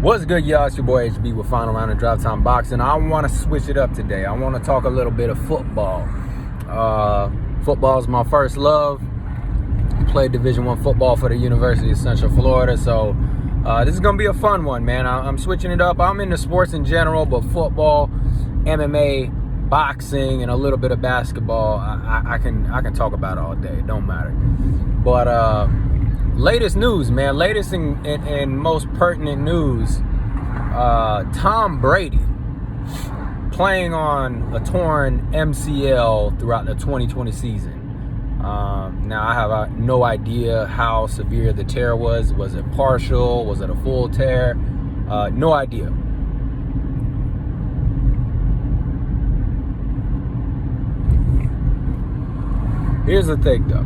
What's good, y'all? It's your boy HB with Final Round of Drive Time Boxing. I want to switch it up today. I want to talk a little bit of football. Football is my first love. I played Division I football for the University of Central Florida, so this is going to be a fun one, man. I'm switching it up. I'm into sports in general, but football, MMA, boxing, and a little bit of basketball, I can talk about it all day. It don't matter. But latest news, man. Latest and most pertinent news. Tom Brady playing on a torn MCL throughout the 2020 season. Now, I have no idea how severe the tear was. Was it partial? Was it a full tear? No idea. Here's the thing, though.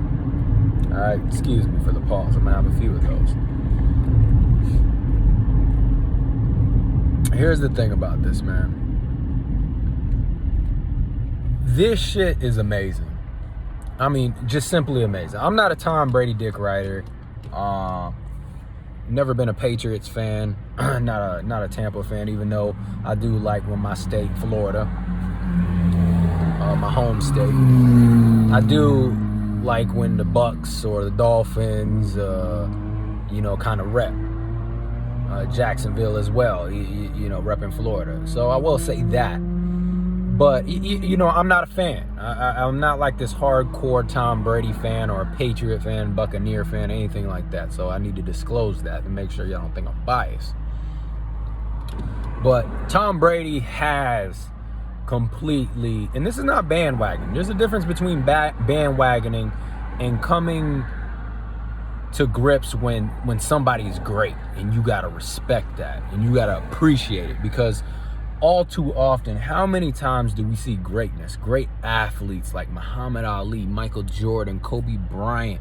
All right, excuse me for the pause. I'm going to have a few of those. Here's the thing about this, man. This shit is amazing. I mean, just simply amazing. I'm not a Tom Brady dick rider. Never been a Patriots fan. not a Tampa fan, even though I do like when my state, Florida, my home state. I do like when the Bucks or the Dolphins, kind of rep Jacksonville as well, repping Florida. So I will say that. But, I'm not a fan. I'm not like this hardcore Tom Brady fan or a Patriot fan, Buccaneer fan, anything like that. So I need to disclose that and make sure y'all don't think I'm biased. But Tom Brady has completely, and this is not bandwagon. There's a difference between bandwagoning and coming to grips when somebody's great, and you got to respect that and you got to appreciate it, because all too often, how many times do we see greatness, great athletes like Muhammad Ali, Michael Jordan, Kobe Bryant?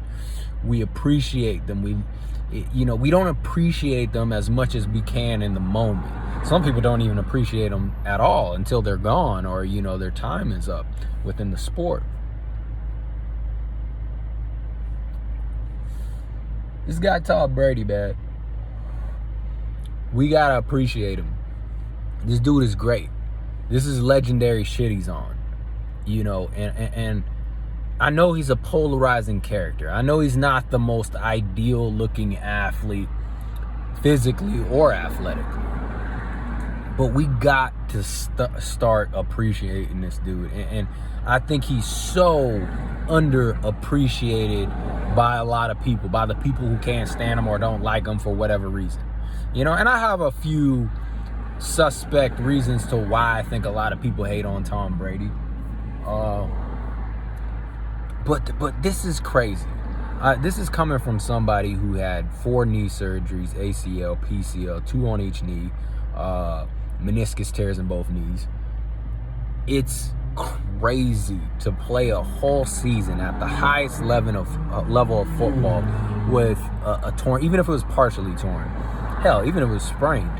We appreciate them. We don't appreciate them as much as we can in the moment. Some people don't even appreciate them at all until they're gone, or, their time is up within the sport. This guy, Tom Brady, man, we got to appreciate him. This dude is great. This is legendary shit he's on, and I know he's a polarizing character. I know he's not the most ideal looking athlete physically or athletically, but we got to start appreciating this dude. And I think he's so underappreciated by a lot of people, by the people who can't stand him or don't like him for whatever reason. And I have a few suspect reasons to why I think a lot of people hate on Tom Brady. But this is crazy. This is coming from somebody who had 4 knee surgeries, ACL, PCL, 2 on each knee, meniscus tears in both knees. It's crazy to play a whole season at the highest level of football with a torn, even if it was partially torn. Hell, even if it was sprained.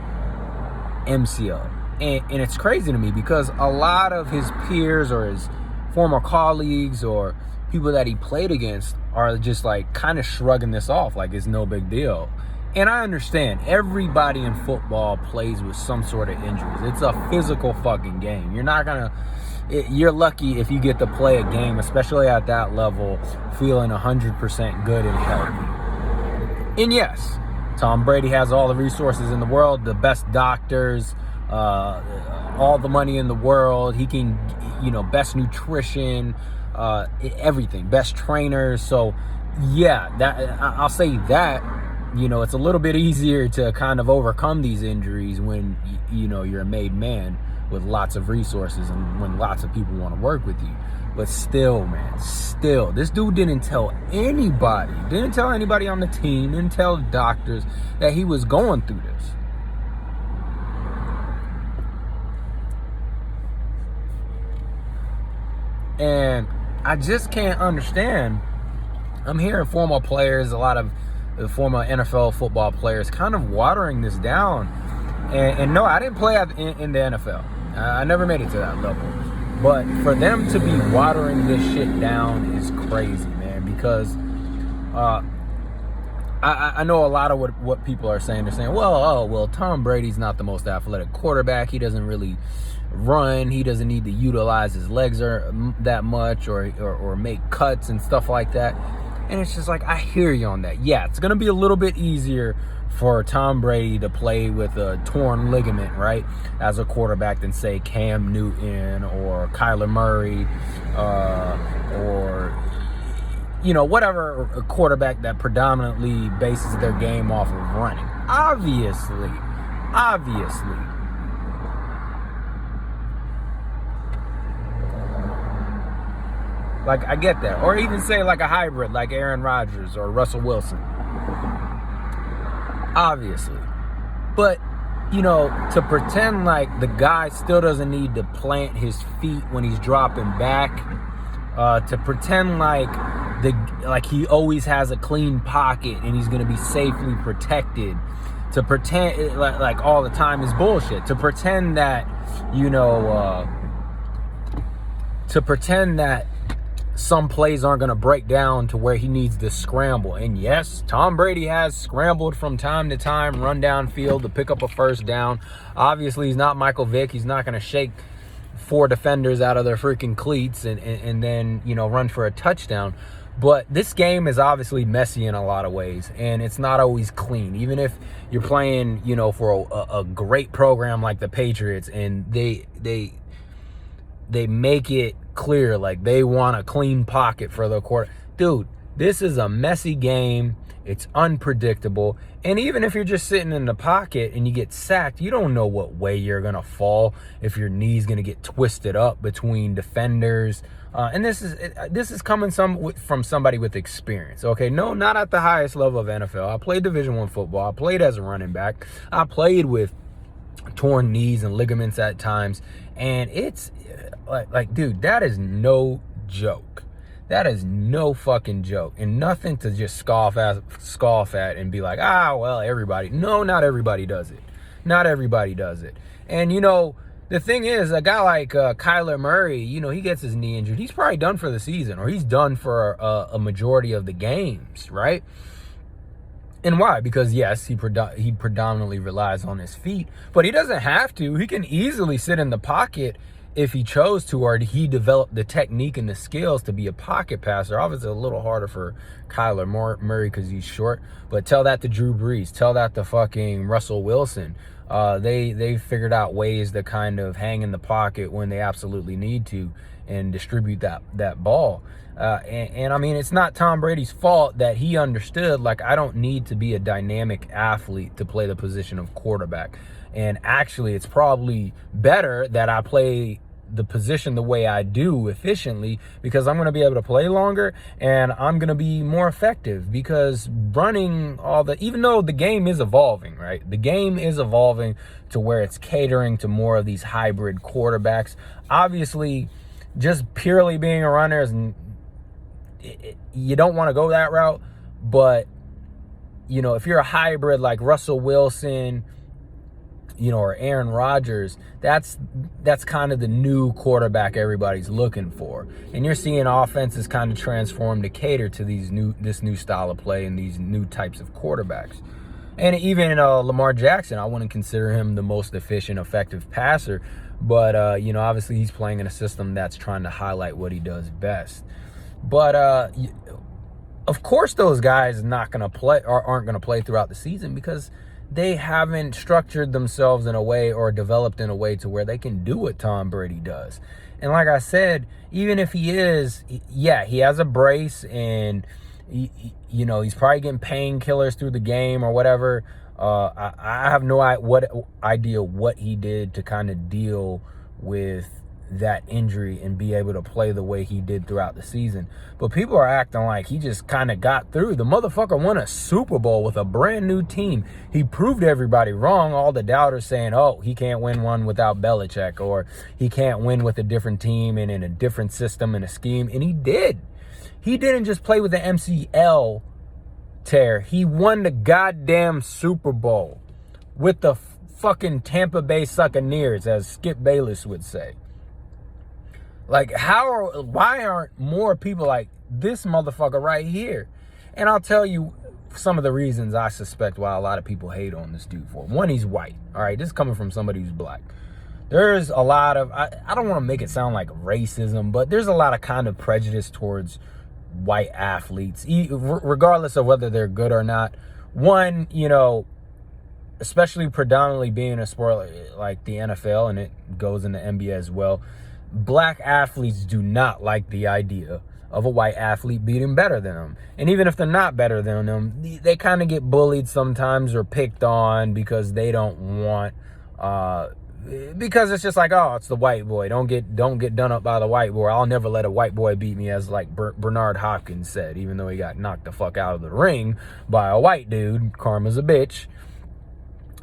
MCL. And it's crazy to me because a lot of his peers or his former colleagues or people that he played against are just like kind of shrugging this off like it's no big deal. And I understand everybody in football plays with some sort of injuries. It's a physical fucking game. You're lucky if you get to play a game, especially at that level, feeling 100% good and healthy. And yes, Tom Brady has all the resources in the world, the best doctors, all the money in the world. He can, best nutrition, everything, best trainers. So, yeah, I'll say that, it's a little bit easier to kind of overcome these injuries when, you're a made man with lots of resources and when lots of people want to work with you. But still, man, this dude didn't tell anybody on the team, didn't tell the doctors that he was going through this. And I just can't understand. I'm hearing former players, a lot of the former NFL football players kind of watering this down. And no, I didn't play in the NFL. I never made it to that level. But for them to be watering this shit down is crazy, man, because I know a lot of what people are saying. They're saying, well, Tom Brady's not the most athletic quarterback. He doesn't really run. He doesn't need to utilize his legs that much or make cuts and stuff like that. And it's just like, I hear you on that. Yeah, it's going to be a little bit easier for Tom Brady to play with a torn ligament, right, as a quarterback than, say, Cam Newton or Kyler Murray or, you know, whatever a quarterback that predominantly bases their game off of running. Obviously. Like, I get that. Or even say like a hybrid like Aaron Rodgers or Russell Wilson. Obviously. But, you know, to pretend like the guy still doesn't need to plant his feet when he's dropping back, to pretend like he always has a clean pocket and he's going to be safely protected, to pretend like all the time is bullshit. To pretend that, you know, to pretend that some plays aren't going to break down to where he needs to scramble. And yes, Tom Brady has scrambled from time to time, run downfield to pick up a first down. Obviously, he's not Michael Vick. He's not going to shake 4 defenders out of their freaking cleats and then, you know, run for a touchdown. But this game is obviously messy in a lot of ways, and it's not always clean. Even if you're playing, you know, for a great program like the Patriots, and they make it clear like they want a clean pocket for the quarter. Dude, this is a messy game. It's unpredictable. And even if you're just sitting in the pocket and you get sacked, you don't know what way you're going to fall, if your knee's going to get twisted up between defenders. And this is coming from somebody with experience. Okay, no, not at the highest level of NFL. I played Division I football. I played as a running back. I played with torn knees and ligaments at times. And it's like, dude, that is no joke. That is no fucking joke, and nothing to just scoff at and be like, well, everybody. No, not everybody does it. Not everybody does it. And, you know, the thing is, a guy like Kyler Murray, you know, he gets his knee injured. He's probably done for the season, or he's done for a majority of the games, right? And why? Because, yes, he predominantly relies on his feet, but he doesn't have to. He can easily sit in the pocket if he chose to, or he developed the technique and the skills to be a pocket passer. Obviously, a little harder for Kyler Murray because he's short, but tell that to Drew Brees. Tell that to fucking Russell Wilson. They figured out ways to kind of hang in the pocket when they absolutely need to and distribute that ball. And I mean, it's not Tom Brady's fault that he understood, like, I don't need to be a dynamic athlete to play the position of quarterback. And actually, it's probably better that I play the position the way I do efficiently, because I'm going to be able to play longer and I'm going to be more effective, because running even though the game is evolving, right? The game is evolving to where it's catering to more of these hybrid quarterbacks. Obviously, just purely being a runner you don't want to go that route. But, you know, if you're a hybrid like Russell Wilson, you know, or Aaron Rodgers, that's kind of the new quarterback everybody's looking for. And you're seeing offenses kind of transform to cater to this new style of play and these new types of quarterbacks. And even Lamar Jackson, I wouldn't consider him the most efficient, effective passer, but you know, obviously he's playing in a system that's trying to highlight what he does best. But of course, those guys aren't going to play throughout the season, because they haven't structured themselves in a way or developed in a way to where they can do what Tom Brady does. And like I said, even if he has a brace, and you know, he's probably getting painkillers through the game or whatever. I have no idea what he did to kind of deal with that injury and be able to play the way he did throughout the season. But people are acting like he just kind of got through. The motherfucker won a Super Bowl with a brand new team. He proved everybody wrong. All the doubters saying, oh, he can't win one without Belichick, or he can't win with a different team and in a different system and a scheme. And he did. He didn't just play with the MCL tear. He won the goddamn Super Bowl with the fucking Tampa Bay Buccaneers, as Skip Bayless would say. Like, why aren't more people like this motherfucker right here? And I'll tell you, some of the reasons I suspect why a lot of people hate on this dude for. One, he's white. All right, this is coming from somebody who's black. There's a lot of, I don't want to make it sound like racism, but there's a lot of kind of prejudice towards white athletes, regardless of whether they're good or not. One, especially predominantly being a sport like the NFL, and it goes into NBA as well, black athletes do not like the idea of a white athlete being better than them. And even if they're not better than them, they kind of get bullied sometimes or picked on because they don't want, because it's just like, oh, it's the white boy. Don't get done up by the white boy. I'll never let a white boy beat me, as like Bernard Hopkins said, even though he got knocked the fuck out of the ring by a white dude. Karma's a bitch.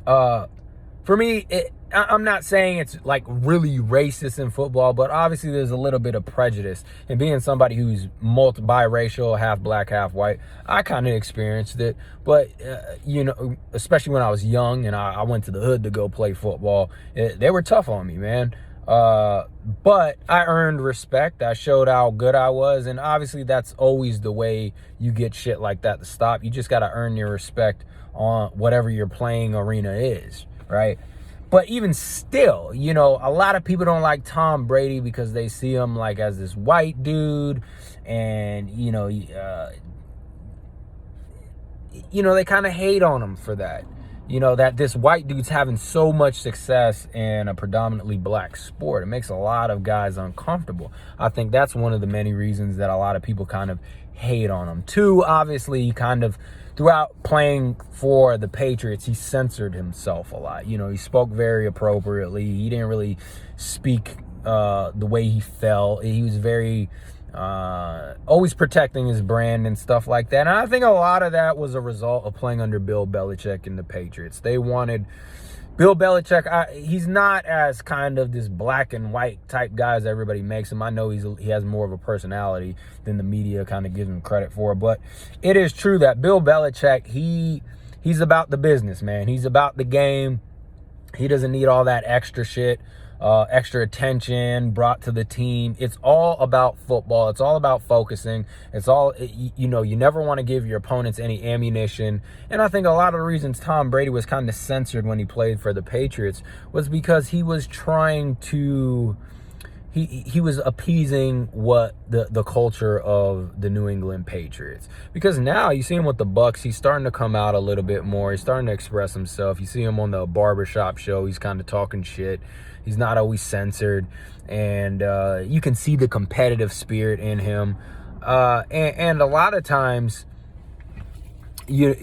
For me, I'm not saying it's like really racist in football, but obviously there's a little bit of prejudice. And being somebody who's biracial, half black, half white, I kind of experienced it. But, especially when I was young and I went to the hood to go play football, they were tough on me, man. But I earned respect. I showed how good I was. And obviously that's always the way you get shit like that to stop. You just got to earn your respect on whatever your playing arena is, right? But even still, a lot of people don't like Tom Brady because they see him like as this white dude, and they kind of hate on him for that. That this white dude's having so much success in a predominantly black sport. It makes a lot of guys uncomfortable. I think that's one of the many reasons that a lot of people kind of hate on him. Two, obviously, kind of throughout playing for the Patriots, he censored himself a lot. He spoke very appropriately. He didn't really speak the way he felt. He was very always protecting his brand and stuff like that. And I think a lot of that was a result of playing under Bill Belichick and the Patriots. They wanted Bill Belichick. He's not as kind of this black and white type guy as everybody makes him. I know he has more of a personality than the media kind of gives him credit for. But it is true that Bill Belichick, he's about the business, man. He's about the game. He doesn't need all that extra shit, extra attention brought to the team. It's all about football. It's all about focusing. It's all, you never want to give your opponents any ammunition. And I think a lot of the reasons Tom Brady was kind of censored when he played for the Patriots was because he was trying to, he was appeasing what the culture of the New England Patriots. Because now you see him with the Bucks, he's starting to come out a little bit more. He's starting to express himself. You see him on the barbershop show. He's kind of talking shit. He's not always censored, and you can see the competitive spirit in him. And a lot of times, you're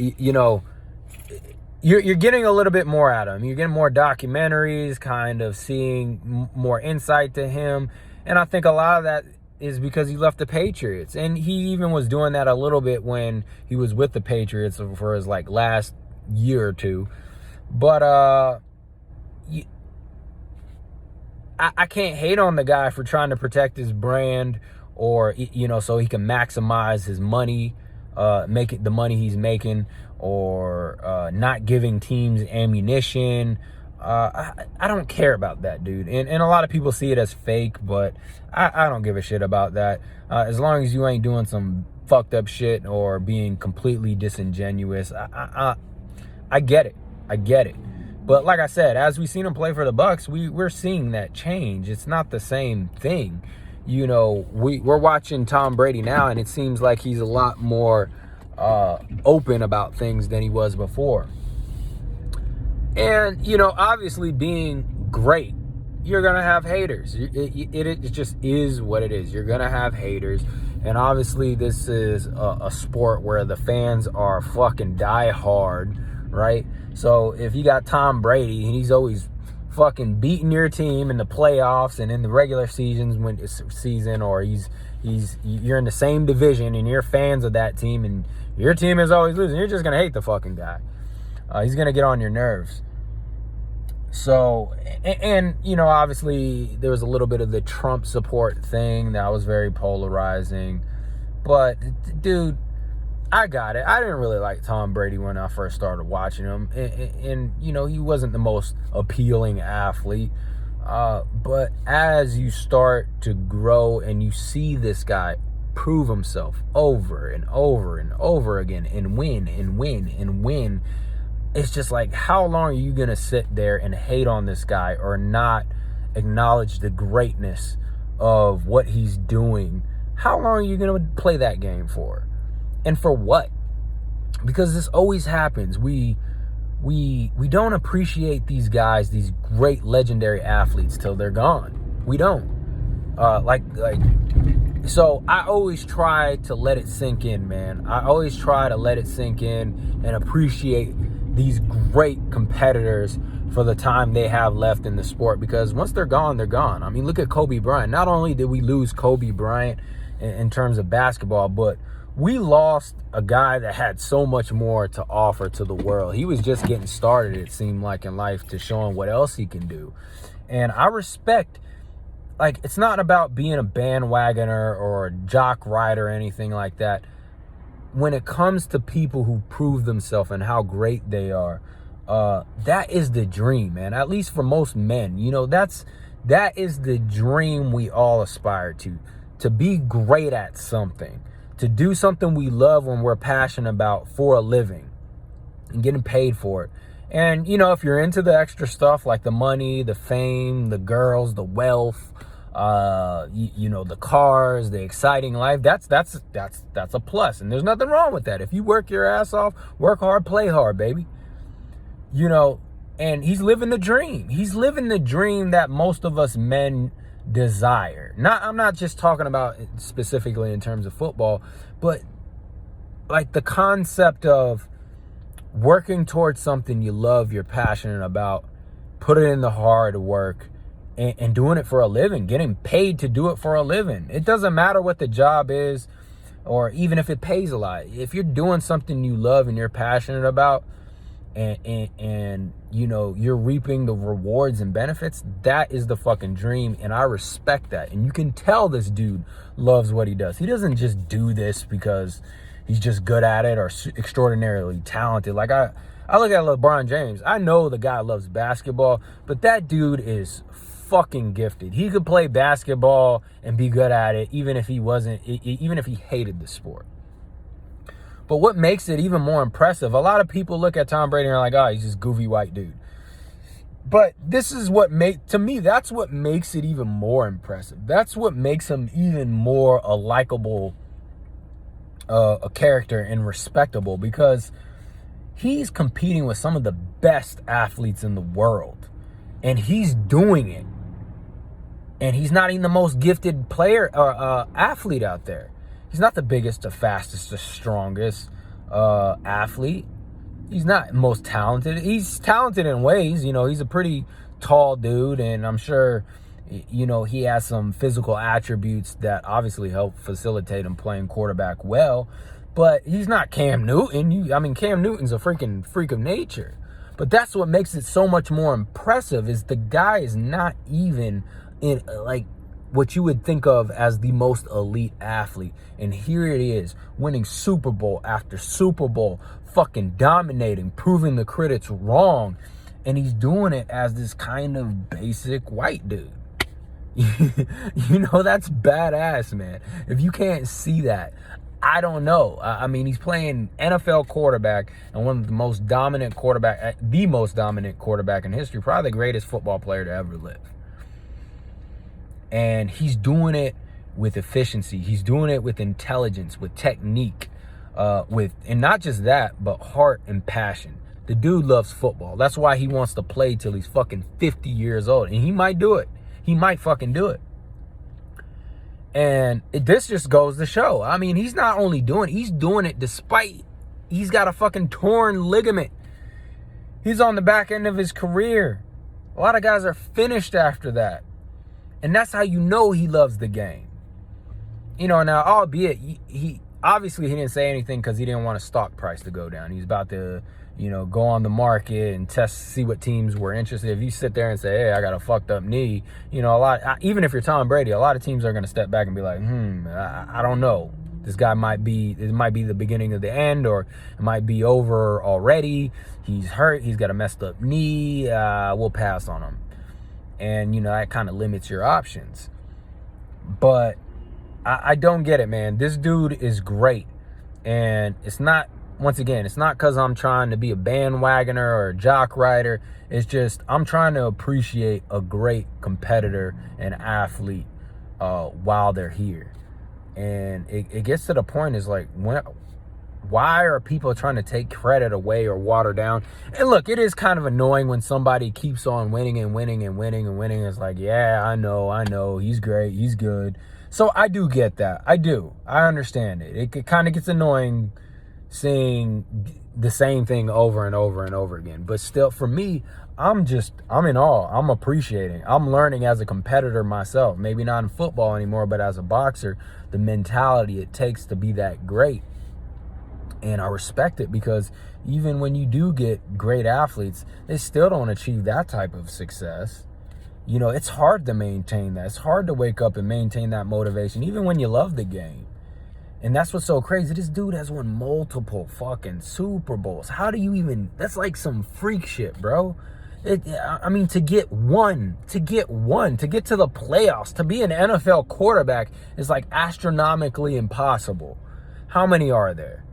getting a little bit more out of him. You're getting more documentaries, kind of seeing more insight to him. And I think a lot of that is because he left the Patriots. And he even was doing that a little bit when he was with the Patriots for his last year or two. But I can't hate on the guy for trying to protect his brand, or, so he can maximize his money, make it the money he's making, or not giving teams ammunition. I don't care about that, dude. And a lot of people see it as fake, but I don't give a shit about that. As long as you ain't doing some fucked up shit or being completely disingenuous, I get it. I get it. But like I said, as we've seen him play for the Bucks, we're seeing that change. It's not the same thing. We're watching Tom Brady now, and it seems like he's a lot more open about things than he was before. And, obviously being great, you're going to have haters. It just is what it is. You're going to have haters. And obviously this is a sport where the fans are fucking die hard, right? So if you got Tom Brady and he's always fucking beating your team in the playoffs and in the regular season, or you're in the same division and you're fans of that team and your team is always losing, you're just gonna hate the fucking guy. He's gonna get on your nerves. So, and obviously there was a little bit of the Trump support thing that was very polarizing. But dude, I got it. I didn't really like Tom Brady when I first started watching him. And he wasn't the most appealing athlete. But as you start to grow and you see this guy prove himself over and over and over again and win and win and win. It's just like, how long are you going to sit there and hate on this guy or not acknowledge the greatness of what he's doing? How long are you going to play that game for? And for what? Because this always happens. We don't appreciate these guys, these great legendary athletes, till they're gone. We don't. So I always try to let it sink in, man. I always try to let it sink in and appreciate these great competitors for the time they have left in the sport, because once they're gone, they're gone. I mean, look at Kobe Bryant. Not only did we lose Kobe Bryant in terms of basketball, but we lost a guy that had so much more to offer to the world. He was just getting started, it seemed like, in life, to showing what else he can do. And I respect, like, it's not about being a bandwagoner or a jock rider or anything like that. When it comes to people who prove themselves and how great they are, that is the dream, man. At least for most men, that is the dream we all aspire to be great at something, to do something we love when we're passionate about for a living and getting paid for it. And, if you're into the extra stuff like the money, the fame, the girls, the wealth, the cars, the exciting life, that's a plus. And there's nothing wrong with that. If you work your ass off, work hard, play hard, baby. And he's living the dream. He's living the dream that most of us men desire. I'm not just talking about specifically in terms of football, but like the concept of working towards something you love, you're passionate about, put it in the hard work, and doing it for a living, getting paid to do it for a living. It doesn't matter what the job is, or even if it pays a lot. If you're doing something you love and you're passionate about, and you're reaping the rewards and benefits, that is the fucking dream. And I respect that. And you can tell this dude loves what he does. He doesn't just do this because he's just good at it or extraordinarily talented. Like I look at LeBron James. I know the guy loves basketball, but that dude is fucking gifted. He could play basketball and be good at it, even if he hated the sport. But what makes it even more impressive, a lot of people look at Tom Brady and are like, oh, he's just goofy white dude. But this is to me, that's what makes it even more impressive. That's what makes him even more a likable a character and respectable, because he's competing with some of the best athletes in the world. And he's doing it. And he's not even the most gifted player or athlete out there. He's not the biggest, the fastest, the strongest athlete. He's not most talented. He's talented in ways. He's a pretty tall dude, and I'm sure, he has some physical attributes that obviously help facilitate him playing quarterback well. But he's not Cam Newton. Cam Newton's a freaking freak of nature. But that's what makes it so much more impressive, is the guy is not even in, like, what you would think of as the most elite athlete. And here it is, winning Super Bowl after Super Bowl, fucking dominating, proving the critics wrong. And he's doing it as this kind of basic white dude. That's badass, man. If you can't see that, I don't know. He's playing NFL quarterback and one of the most dominant quarterback in history, probably the greatest football player to ever live. And he's doing it with efficiency. He's doing it with intelligence, with technique, and not just that, but heart and passion. The dude loves football. That's why he wants to play till he's fucking 50 years old. And he might do it. He might fucking do it. And this just goes to show. He's not only he's doing it despite he's got a fucking torn ligament. He's on the back end of his career. A lot of guys are finished after that. And that's how you know he loves the game. Now, albeit, he obviously he didn't say anything because he didn't want a stock price to go down. He's about to, go on the market and see what teams were interested. If you sit there and say, hey, I got a fucked up knee, even if you're Tom Brady, a lot of teams are going to step back and be like, I don't know. This guy might be the beginning of the end, or it might be over already. He's hurt. He's got a messed up knee. We'll pass on him. And, that kind of limits your options. But I don't get it, man. This dude is great. And it's not, once again, it's not because I'm trying to be a bandwagoner or a jock rider. It's just I'm trying to appreciate a great competitor and athlete while they're here. And it gets to the point is like, why are people trying to take credit away or water down? And look, it is kind of annoying when somebody keeps on winning and winning and winning and winning. It's like, yeah, I know, he's great, he's good. So I do get that. I understand it. It kind of gets annoying seeing the same thing over and over and over again. But still, for me, I'm in awe. I'm appreciating. I'm learning as a competitor myself. Maybe not in football anymore, but as a boxer, the mentality it takes to be that great. And I respect it, because even when you do get great athletes, they still don't achieve that type of success. You know, it's hard to maintain that. It's hard to wake up and maintain that motivation, even when you love the game. And that's what's so crazy. This dude has won multiple fucking Super Bowls. How do you even, that's like some freak shit, bro. I mean, to get to the playoffs, to be an NFL quarterback is like astronomically impossible. How many are there?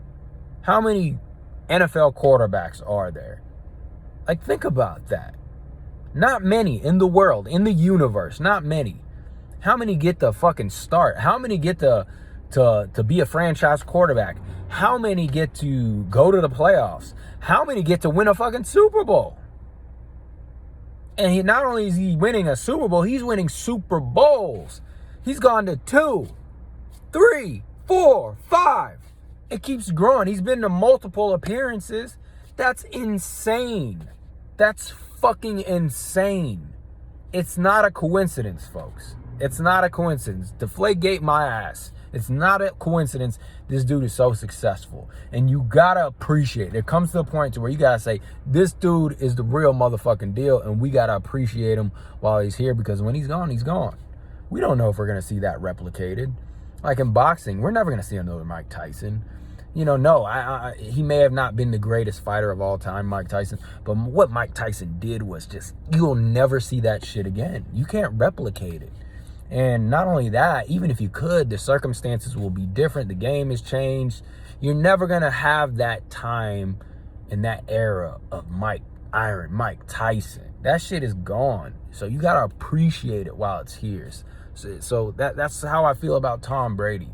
How many NFL quarterbacks are there? Like, think about that. Not many in the world, in the universe, not many. How many get the fucking start? How many get to be a franchise quarterback? How many get to go to the playoffs? How many get to win a fucking Super Bowl? And not only is he winning a Super Bowl, he's winning Super Bowls. He's gone to 2, 3, 4, 5. It keeps growing. He's been to multiple appearances. That's insane. That's fucking insane. It's not a coincidence, folks. It's not a coincidence. Deflategate my ass. It's not a coincidence this dude is so successful. And you gotta appreciate it. It comes to the point to where you gotta say, this dude is the real motherfucking deal, and we gotta appreciate him while he's here, because when he's gone, he's gone. We don't know if we're gonna see that replicated. Like in boxing, we're never gonna see another Mike Tyson. You know, no, he may have not been the greatest fighter of all time, Mike Tyson, but what Mike Tyson did was just, you'll never see that shit again. You can't replicate it. And not only that, even if you could, the circumstances will be different. The game has changed. You're never going to have that time in that era of Mike Tyson. That shit is gone. So you got to appreciate it while it's here. So that's how I feel about Tom Brady.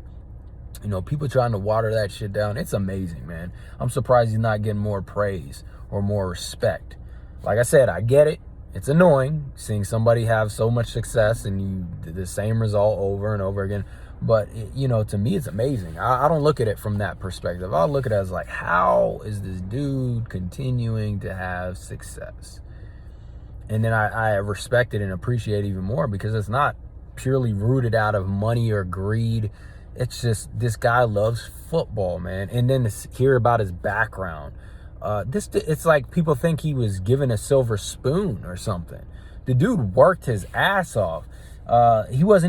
You know, people trying to water that shit down. It's amazing, man. I'm surprised he's not getting more praise or more respect. Like I said, I get it. It's annoying seeing somebody have so much success and the same result over and over again. But, you know, to me, it's amazing. I don't look at it from that perspective. I look at it as like, how is this dude continuing to have success? And then I respect it and appreciate it even more, because it's not purely rooted out of money or greed. It's just, this guy loves football, man. And then to hear about his background. It's like people think he was given a silver spoon or something. The dude worked his ass off. He was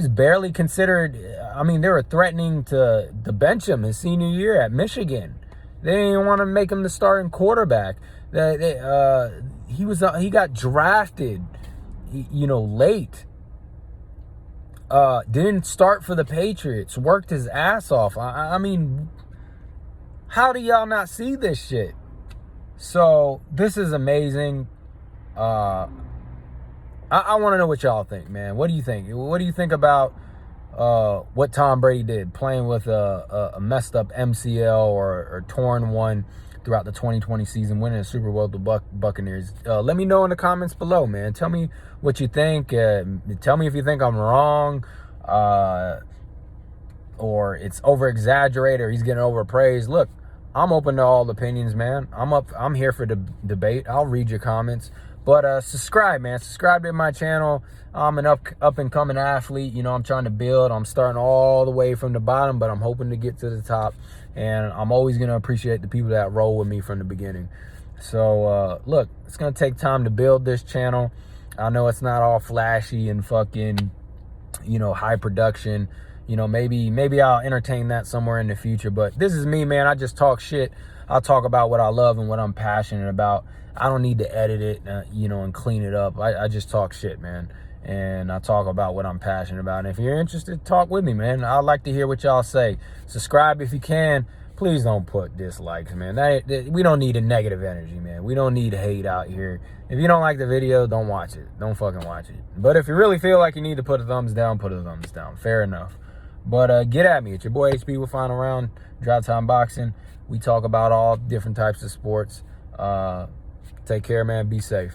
barely considered. I mean, they were threatening to bench him his senior year at Michigan. They didn't even want to make him the starting quarterback. He got drafted, late. Didn't start for the Patriots. Worked his ass off. I mean, how do y'all not see this shit? So this is amazing. I want to know what y'all think, man. What do you think? What do you think about what Tom Brady did, playing with a messed up MCL or torn one throughout the 2020 season, winning a Super Bowl with the Buccaneers? Let me know in the comments below, man. Tell me what you think. Tell me if you think I'm wrong, or it's over exaggerated, or he's getting overpraised. Look, I'm open to all opinions, man. I'm here for the debate. I'll read your comments. But subscribe, man. Subscribe to my channel. I'm an up and coming athlete. I'm trying to build. I'm starting all the way from the bottom, but I'm hoping to get to the top. And I'm always going to appreciate the people that roll with me from the beginning. So, look, it's going to take time to build this channel. I know it's not all flashy and fucking, high production. Maybe I'll entertain that somewhere in the future. But this is me, man. I just talk shit. I'll talk about what I love and what I'm passionate about. I don't need to edit it, and clean it up. I just talk shit, man. and I talk about what I'm passionate about. And if you're interested, talk with me, man. I'd like to hear what y'all say. Subscribe if you can. Please don't put dislikes, man. We don't need a negative energy, man. We don't need hate out here. If you don't like the video, don't watch it. Don't fucking watch it. But if you really feel like you need to put a thumbs down, put a thumbs down. Fair enough. But get at me. It's your boy HB with Final Round, Drive Time Boxing. We talk about all different types of sports. Take care, man. Be safe.